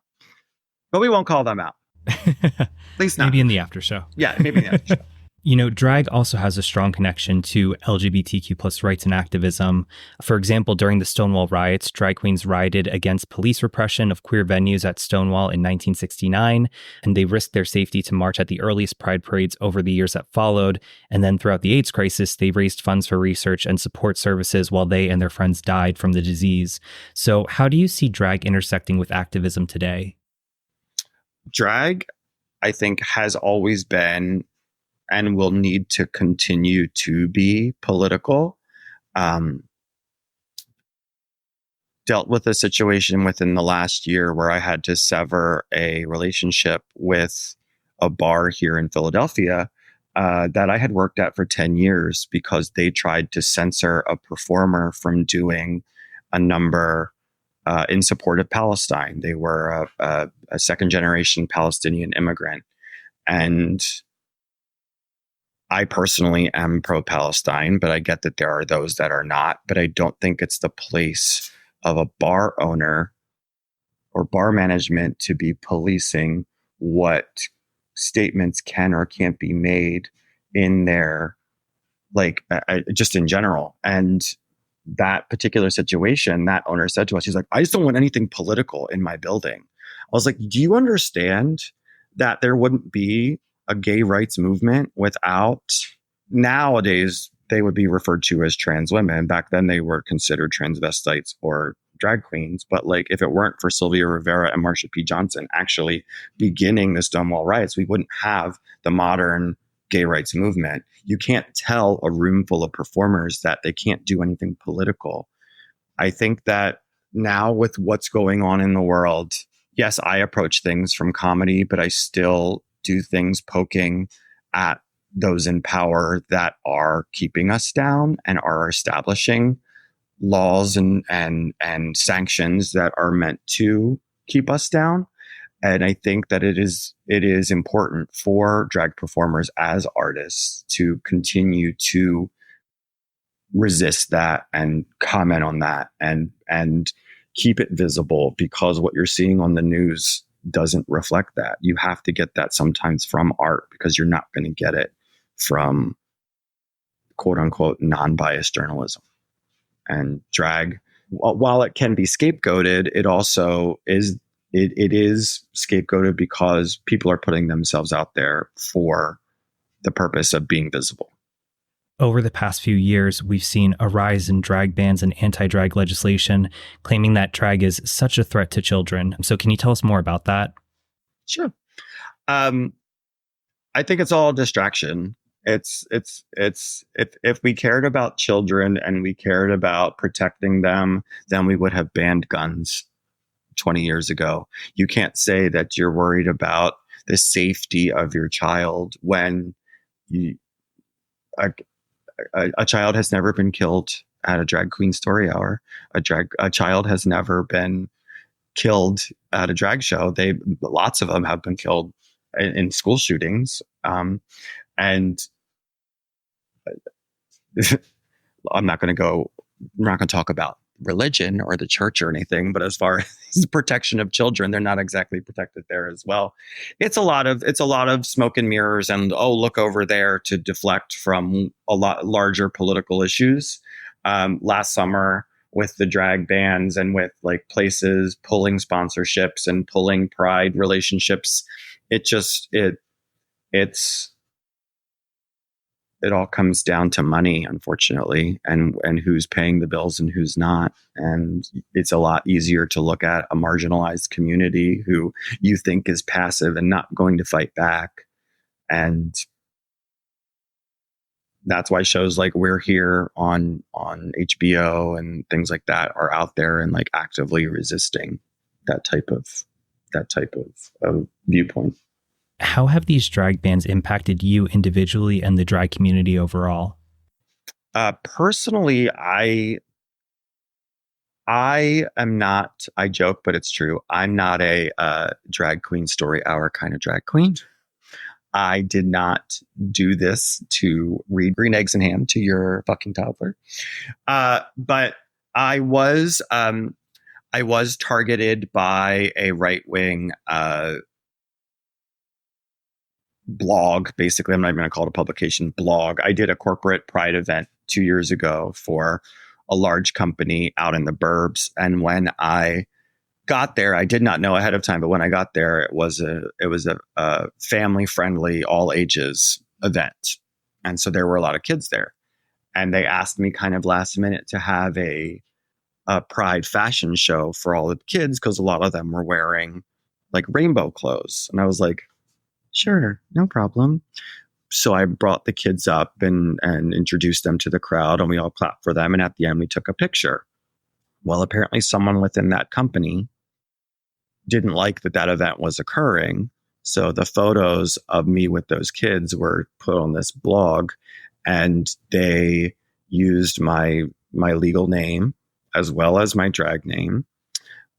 But we won't call them out. At least not. Maybe in the after show. Yeah, maybe in the after show. You know, drag also has a strong connection to LGBTQ plus rights and activism. For example, during the Stonewall Riots, drag queens rioted against police repression of queer venues at Stonewall in 1969, and they risked their safety to march at the earliest pride parades over the years that followed. And then throughout the AIDS crisis, they raised funds for research and support services while they and their friends died from the disease. So how do you see drag intersecting with activism today? Drag, I think, has always been and will need to continue to be political. Dealt with a situation within the last year where I had to sever a relationship with a bar here in Philadelphia that I had worked at for 10 years because they tried to censor a performer from doing a number in support of Palestine. They were a second generation Palestinian immigrant. And I personally am pro-Palestine, but I get that there are those that are not. But I don't think it's the place of a bar owner or bar management to be policing what statements can or can't be made in their, just in general. And that particular situation, that owner said to us, he's like, I just don't want anything political in my building. I was like, do you understand that there wouldn't be a gay rights movement without, nowadays they would be referred to as trans women. Back then they were considered transvestites or drag queens. But like, if it weren't for Sylvia Rivera and Marsha P. Johnson actually beginning the Stonewall Riots, we wouldn't have the modern gay rights movement. You can't tell a room full of performers that they can't do anything political. I think that now with what's going on in the world, yes, I approach things from comedy, but I still do things poking at those in power that are keeping us down and are establishing laws and sanctions that are meant to keep us down. And I think that it is important for drag performers as artists to continue to resist that and comment on that and keep it visible, because what you're seeing on the news doesn't reflect that. You have to get that sometimes from art, because you're not going to get it from quote unquote non-biased journalism. And drag, while it can be scapegoated, it also is it is scapegoated because people are putting themselves out there for the purpose of being visible. Over the past few years, we've seen a rise in drag bans and anti-drag legislation, claiming that drag is such a threat to children. So can you tell us more about that? Sure. I think it's all a distraction. It's if we cared about children and we cared about protecting them, then we would have banned guns 20 years ago. You can't say that you're worried about the safety of your child when you, a child has never been killed at a drag queen story hour. A child has never been killed at a drag show. Lots of them have been killed in school shootings. And I'm not going to talk about religion or the church or anything, but as far as protection of children, they're not exactly protected there as well. It's a lot of smoke and mirrors and, oh, look over there, to deflect from a lot larger political issues. Last summer with the drag bans and with like places pulling sponsorships and pulling pride relationships, it all comes down to money, unfortunately, and who's paying the bills and who's not. And it's a lot easier to look at a marginalized community who you think is passive and not going to fight back. And that's why shows like We're Here on HBO and things like that are out there and like actively resisting that type of viewpoint. How have these drag bans impacted you individually and the drag community overall? Personally, I am not, I joke, but it's true. I'm not a drag queen story hour kind of drag queen. I did not do this to read Green Eggs and Ham to your fucking toddler. But I was targeted by a right-wing blog. Basically, I'm not even going to call it a publication, blog. I did a corporate pride event 2 years ago for a large company out in the burbs. And when I got there, I did not know ahead of time, but when I got there, it was a family friendly, all ages event. And so there were a lot of kids there. And they asked me kind of last minute to have a pride fashion show for all the kids, because a lot of them were wearing like rainbow clothes. And I was like, sure, no problem. So I brought the kids up and introduced them to the crowd, and we all clapped for them. And at the end, we took a picture. Well, apparently someone within that company didn't like that event was occurring. So the photos of me with those kids were put on this blog, and they used my legal name as well as my drag name.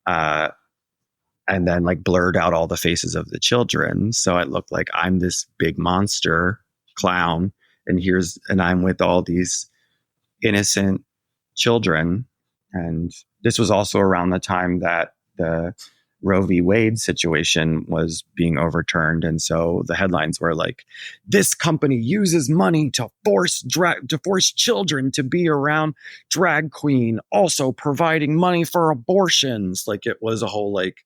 And then like blurred out all the faces of the children. So it looked like I'm this big monster clown, and I'm with all these innocent children. And this was also around the time that the Roe v. Wade situation was being overturned. And so the headlines were like, this company uses money to force children to be around drag queen, also providing money for abortions. Like it was a whole like,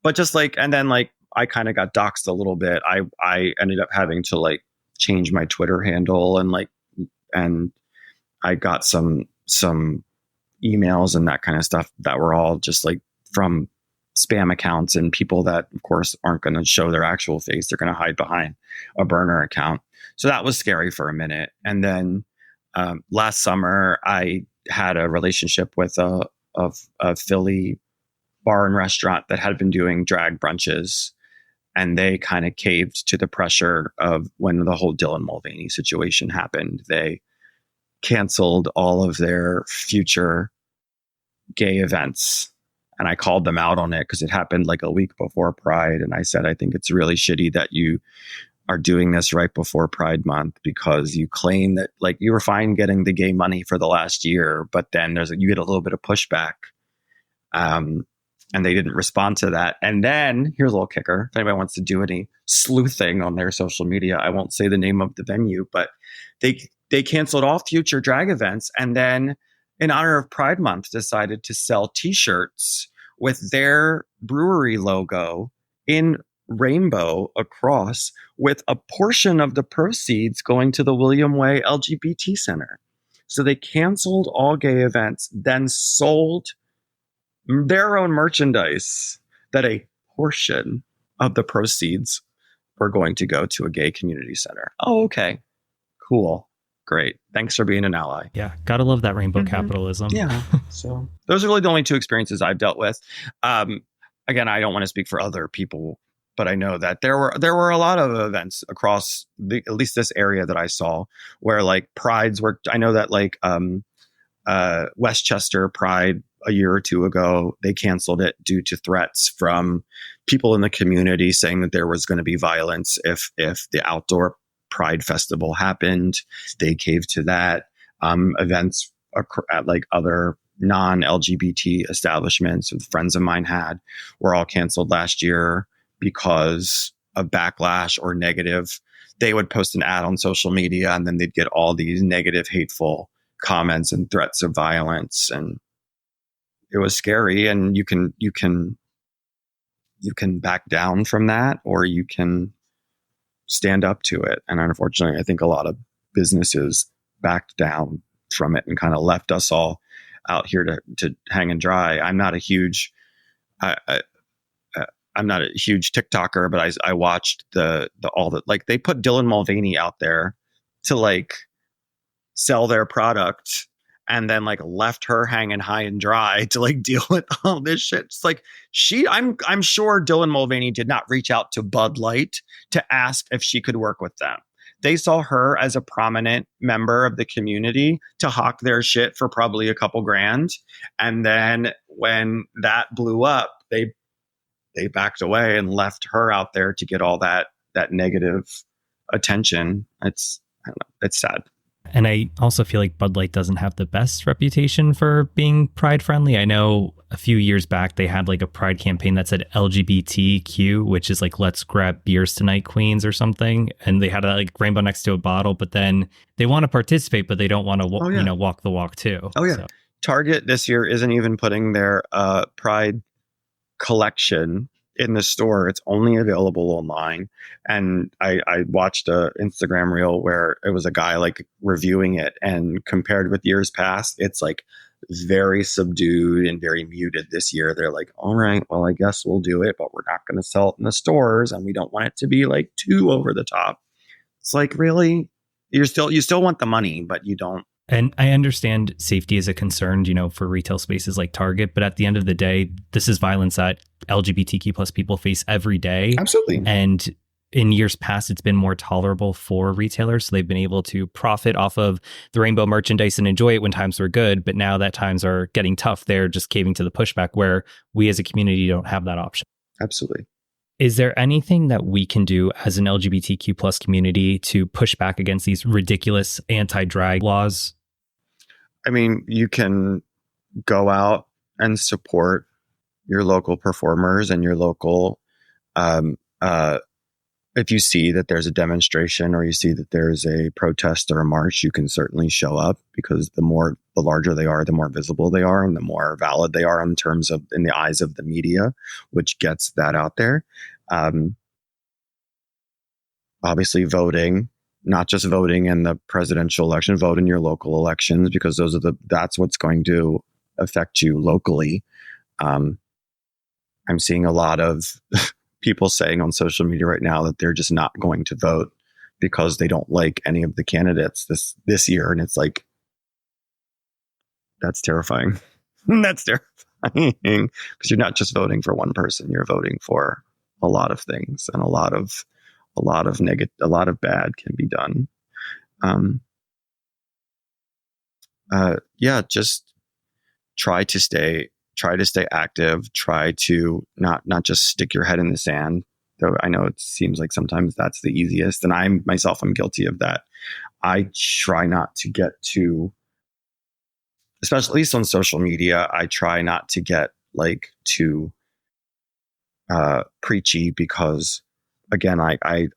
but just like, and then like, I kind of got doxxed a little bit. I ended up having to like change my Twitter handle, and I got some emails and that kind of stuff that were all just like from spam accounts and people that of course aren't going to show their actual face. They're going to hide behind a burner account. So that was scary for a minute. And then last summer I had a relationship with a Philly bar and restaurant that had been doing drag brunches, and they kind of caved to the pressure of when the whole Dylan Mulvaney situation happened. They canceled all of their future gay events. And I called them out on it because it happened like a week before Pride. And I said, I think it's really shitty that you are doing this right before Pride Month, because you claim that like you were fine getting the gay money for the last year, but then you get a little bit of pushback. And they didn't respond to that. And then here's a little kicker. If anybody wants to do any sleuthing on their social media, I won't say the name of the venue, but they canceled all future drag events. And then in honor of Pride Month, decided to sell t-shirts with their brewery logo in rainbow across, with a portion of the proceeds going to the William Way LGBT Center. So they canceled all gay events, then sold their own merchandise that a portion of the proceeds were going to go to a gay community center. Oh, okay. Cool. Great. Thanks for being an ally. Yeah, gotta love that rainbow capitalism. Yeah. So those are really the only two experiences I've dealt with. Again, I don't want to speak for other people, but I know that there were a lot of events across at least this area that I saw where like prides were. I know that like Westchester Pride a year or two ago, they canceled it due to threats from people in the community saying that there was going to be violence if the outdoor Pride festival happened. They caved to that. Events at like other non-LGBT establishments that friends of mine had were all canceled last year because of backlash or negative. They would post an ad on social media and then they'd get all these negative, hateful comments and threats of violence. And it was scary. And you can back down from that, or you can stand up to it. And unfortunately, I think a lot of businesses backed down from it and kind of left us all out here to hang and dry. I'm not a huge TikToker, but I watched all the like they put Dylan Mulvaney out there to like sell their product and then like left her hanging high and dry to like deal with all this shit. It's like I'm sure Dylan Mulvaney did not reach out to Bud Light to ask if she could work with them. They saw her as a prominent member of the community to hawk their shit for probably a couple grand. And then when that blew up, they backed away and left her out there to get all that negative attention. I don't know. It's sad. And I also feel like Bud Light doesn't have the best reputation for being pride friendly. I know a few years back they had like a pride campaign that said LGBTQ, which is like let's grab beers tonight, queens, or something. And they had a like rainbow next to a bottle, but then they want to participate, but they don't want to walk the walk too. Oh yeah. So. Target this year isn't even putting their pride collection in the store. It's only available online. And I watched a Instagram reel where it was a guy like reviewing it, and compared with years past, it's like very subdued and very muted this year. They're like, all right, well, I guess we'll do it, but we're not going to sell it in the stores, and we don't want it to be like too over the top. It's like, really? You still want the money, but you don't. And I understand safety is a concern, for retail spaces like Target. But at the end of the day, this is violence that LGBTQ plus people face every day. Absolutely. And in years past, it's been more tolerable for retailers. So they've been able to profit off of the rainbow merchandise and enjoy it when times were good. But now that times are getting tough, they're just caving to the pushback where we as a community don't have that option. Absolutely. Is there anything that we can do as an LGBTQ plus community to push back against these ridiculous anti-drag laws? I mean, you can go out and support your local performers and your local, if you see that there's a demonstration or you see that there's a protest or a march, you can certainly show up, because the larger they are, the more visible they are, and the more valid they are in the eyes of the media, which gets that out there. Obviously voting, not just voting in the presidential election, vote in your local elections, because that's what's going to affect you locally. I'm seeing a lot of people saying on social media right now that they're just not going to vote because they don't like any of the candidates this year. And it's like, that's terrifying. That's terrifying, because you're not just voting for one person, you're voting for a lot of things, and a lot of bad can be done. Just try to stay active, try to not just stick your head in the sand, though I know it seems like sometimes that's the easiest, and I'm guilty of that. I try not to get too, especially at least on social media, I try not to get like too preachy, because again, I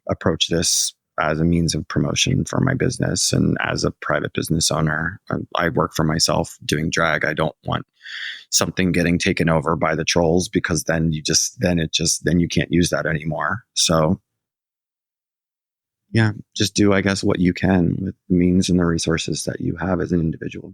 approach this as a means of promotion for my business and as a private business owner. I work for myself doing drag. I don't want something getting taken over by the trolls, because then you can't use that anymore. So yeah, just do, I guess, what you can with the means and the resources that you have as an individual.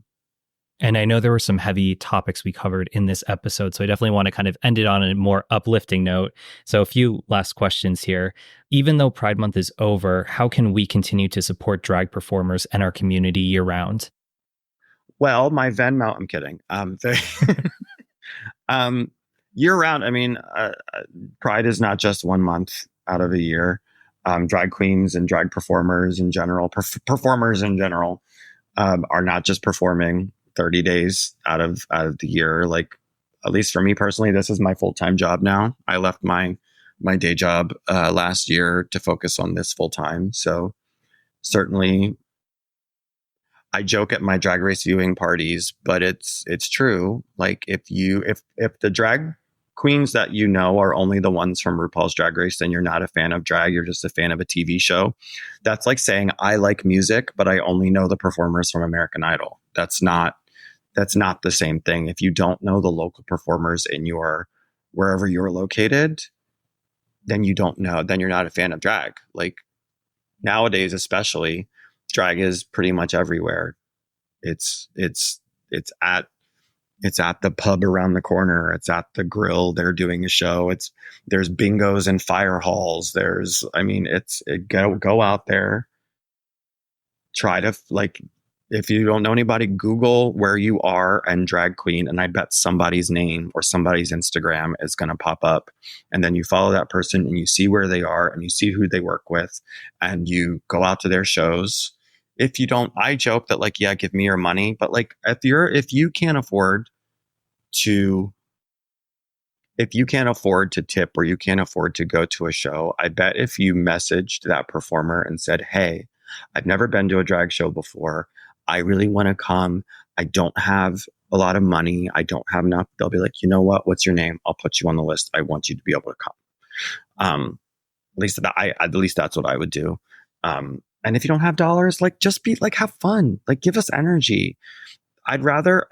And I know there were some heavy topics we covered in this episode, so I definitely want to kind of end it on a more uplifting note. So a few last questions here. Even though Pride Month is over, how can we continue to support drag performers and our community year round? Well, my Venmo, I'm kidding. Year round, I mean, Pride is not just 1 month out of a year. Drag queens and drag performers in general, performers in general, are not just performing 30 days out of the year. Like, at least for me personally, this is my full-time job now. I left my day job last year to focus on this full time. So certainly, I joke at my drag race viewing parties, but it's true. Like, if the drag queens that you know are only the ones from RuPaul's Drag Race, then you're not a fan of drag. You're just a fan of a TV show. That's like saying I like music, but I only know the performers from American Idol. That's not the same thing. If you don't know the local performers in your wherever you're located, then you don't know. Then you're not a fan of drag. Like, nowadays, especially, drag is pretty much everywhere. It's at the pub around the corner. It's at the grill. They're doing a show. There's bingos and fire halls. Go out there. Try to, like, if you don't know anybody, Google where you are and drag queen, and I bet somebody's name or somebody's Instagram is going to pop up. And then you follow that person and you see where they are and you see who they work with, and you go out to their shows. If you don't, I joke that, like, yeah, give me your money. But, like, if you can't afford to tip, or you can't afford to go to a show, I bet if you messaged that performer and said, hey, I've never been to a drag show before, I really want to come. I don't have a lot of money. I don't have enough. They'll be like, you know what? What's your name? I'll put you on the list. I want you to be able to come. At least that's what I would do. And if you don't have dollars, like, just be like, have fun. Like, give us energy. I'd rather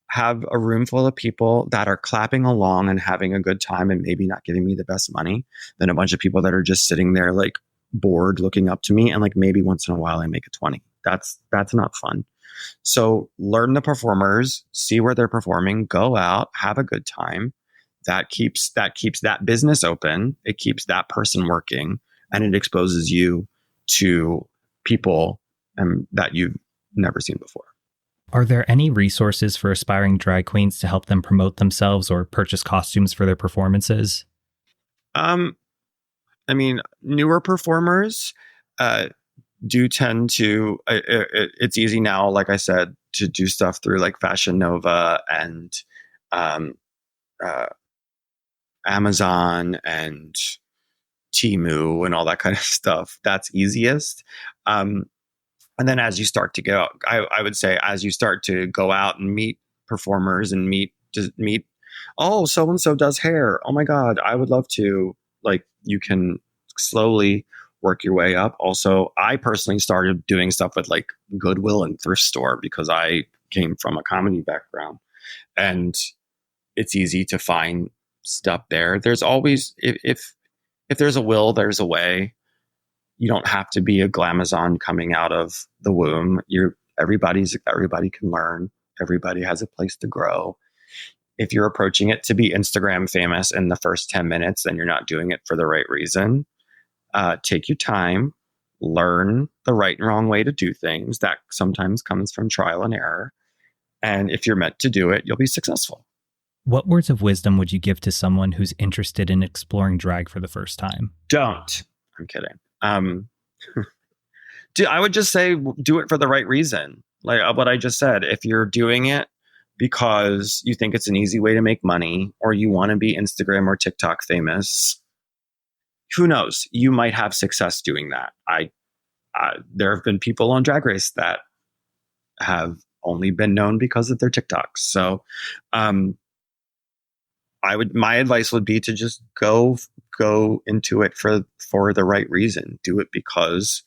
have a room full of people that are clapping along and having a good time and maybe not giving me the best money than a bunch of people that are just sitting there, like, bored, looking up to me, and, like, maybe once in a while I make a 20. That's not fun. So learn the performers, see where they're performing, go out, have a good time. That keeps that business open. It keeps that person working, and it exposes you to people that you've never seen before. Are there any resources for aspiring drag queens to help them promote themselves or purchase costumes for their performances? Newer performers do tend to, it's easy now, like I said, to do stuff through, like, Fashion Nova and Amazon and Temu and all that kind of stuff. That's easiest. And then as you start to go, I would say, as you start to go out and meet performers and meet, oh, so-and-so does hair. Oh my God, I would love to. Like, you can slowly work your way up. Also, I personally started doing stuff with, like, Goodwill and thrift store because I came from a comedy background, and it's easy to find stuff there. There's always, if there's a will, there's a way. You don't have to be a glamazon coming out of the womb. Everybody can learn. Everybody has a place to grow. If you're approaching it to be Instagram famous in the first 10 minutes, then you're not doing it for the right reason. Take your time, learn the right and wrong way to do things. That sometimes comes from trial and error. And if you're meant to do it, you'll be successful. What words of wisdom would you give to someone who's interested in exploring drag for the first time? Don't. I'm kidding. I would just say, do it for the right reason. Like what I just said, if you're doing it because you think it's an easy way to make money, or you want to be Instagram or TikTok famous, who knows? You might have success doing that. There have been people on Drag Race that have only been known because of their TikToks. So my advice would be to just go into it for the right reason. Do it because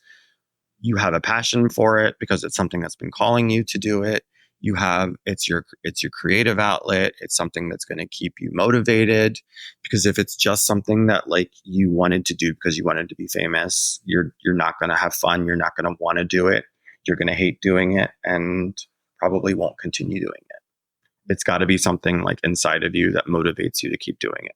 you have a passion for it, because it's something that's been calling you to do it. It's your creative outlet. It's something that's going to keep you motivated, because if it's just something that like you wanted to do because you wanted to be famous, you're not going to have fun. You're not going to want to do it. You're going to hate doing it and probably won't continue doing it. It's got to be something like inside of you that motivates you to keep doing it.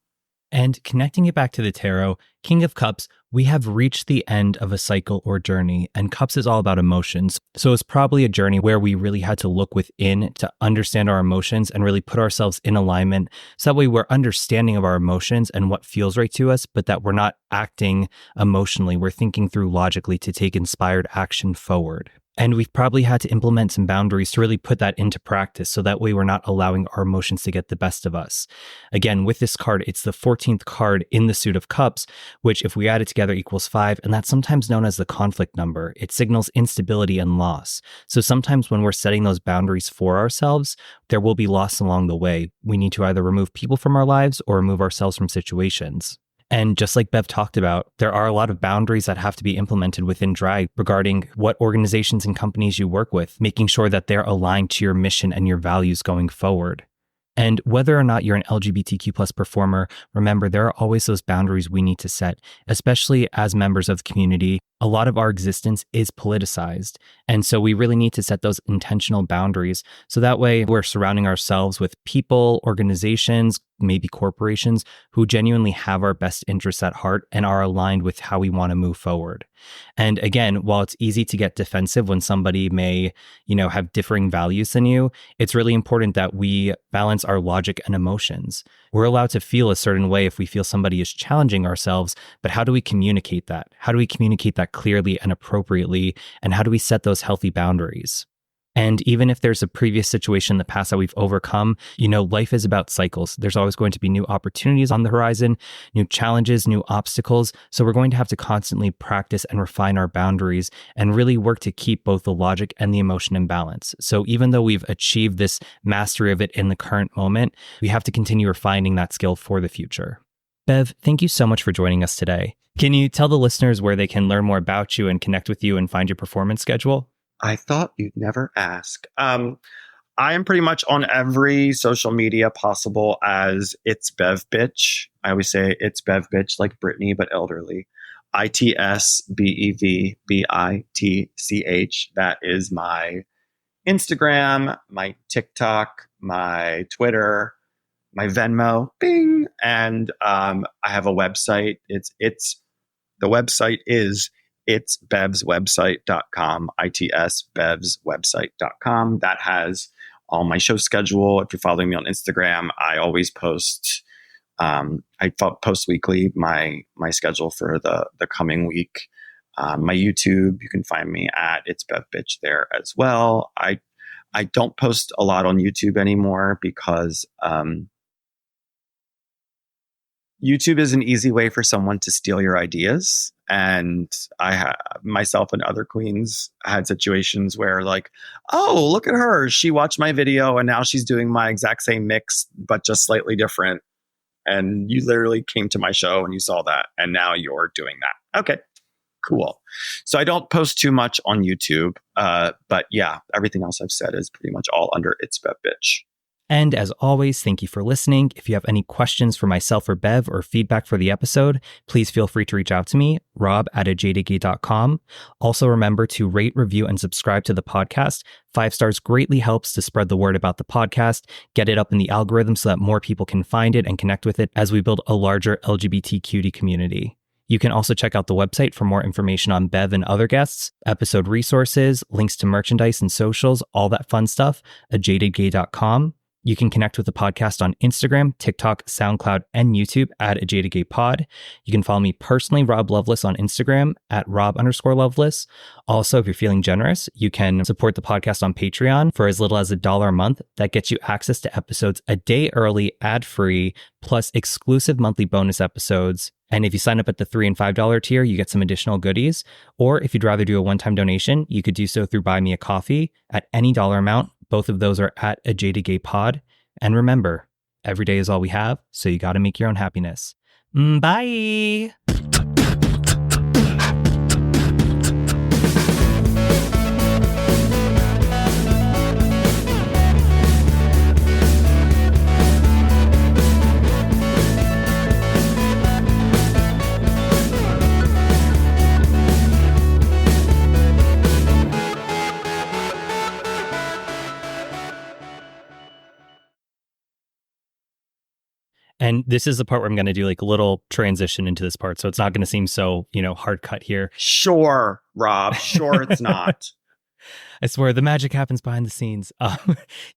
And connecting it back to the tarot, King of Cups, we have reached the end of a cycle or journey, and Cups is all about emotions. So it's probably a journey where we really had to look within to understand our emotions and really put ourselves in alignment. So that way we're understanding of our emotions and what feels right to us, but that we're not acting emotionally. We're thinking through logically to take inspired action forward. And we've probably had to implement some boundaries to really put that into practice. So that way we're not allowing our emotions to get the best of us. Again, with this card, it's the 14th card in the suit of cups, which if we add it together equals 5. And that's sometimes known as the conflict number. It signals instability and loss. So sometimes when we're setting those boundaries for ourselves, there will be loss along the way. We need to either remove people from our lives or remove ourselves from situations. And just like Bev talked about, there are a lot of boundaries that have to be implemented within drag regarding what organizations and companies you work with, making sure that they're aligned to your mission and your values going forward. And whether or not you're an LGBTQ plus performer, remember, there are always those boundaries we need to set, especially as members of the community. A lot of our existence is politicized. And so we really need to set those intentional boundaries. So that way we're surrounding ourselves with people, organizations, maybe corporations who genuinely have our best interests at heart and are aligned with how we want to move forward. And again, while it's easy to get defensive when somebody may, have differing values than you, it's really important that we balance our logic and emotions. We're allowed to feel a certain way if we feel somebody is challenging ourselves, but how do we communicate that? How do we communicate that clearly and appropriately? And how do we set those healthy boundaries? And even if there's a previous situation in the past that we've overcome, life is about cycles. There's always going to be new opportunities on the horizon, new challenges, new obstacles. So we're going to have to constantly practice and refine our boundaries and really work to keep both the logic and the emotion in balance. So even though we've achieved this mastery of it in the current moment, we have to continue refining that skill for the future. Bev, thank you so much for joining us today. Can you tell the listeners where they can learn more about you and connect with you and find your performance schedule? I thought you'd never ask. I am pretty much on every social media possible as It's Bev Bitch. I always say It's Bev Bitch, like Britney, but elderly. ITSBEVBITCH. That is my Instagram, my TikTok, my Twitter, my Venmo, bing. And I have a website. The website is itsbevswebsite.com, itsbevswebsite.com. That has all my show schedule. If you're following me on Instagram, I always post, post weekly my schedule for the coming week. My YouTube, you can find me at It's Bev Bitch there as well. I don't post a lot on YouTube anymore because YouTube is an easy way for someone to steal your ideas. And myself and other queens had situations where like, oh, look at her. She watched my video and now she's doing my exact same mix, but just slightly different. And you literally came to my show and you saw that. And now you're doing that. Okay, cool. So I don't post too much on YouTube. But yeah, everything else I've said is pretty much all under It's Bev Bitch. And as always, thank you for listening. If you have any questions for myself or Bev or feedback for the episode, please feel free to reach out to me, rob@ajadagay.com. Also remember to rate, review, and subscribe to the podcast. 5 stars greatly helps to spread the word about the podcast, get it up in the algorithm so that more people can find it and connect with it as we build a larger LGBTQ community. You can also check out the website for more information on Bev and other guests, episode resources, links to merchandise and socials, all that fun stuff, ajadagay.com. You can connect with the podcast on Instagram, TikTok, SoundCloud, and YouTube at AjadaGayPod. You can follow me personally, Rob Loveless, on Instagram at Rob_Loveless. Also, if you're feeling generous, you can support the podcast on Patreon for as little as $1 a month. That gets you access to episodes a day early, ad-free, plus exclusive monthly bonus episodes. And if you sign up at the $3 and $5 tier, you get some additional goodies. Or if you'd rather do a one-time donation, you could do so through Buy Me a Coffee at any dollar amount. Both of those are at AjadaGayPod. And remember, Every day is all we have, so you got to make your own happiness. Bye. And this is the part where I'm going to do like a little transition into this part. So it's not going to seem so, hard cut here. Sure, Rob. Sure, it's not. I swear the magic happens behind the scenes.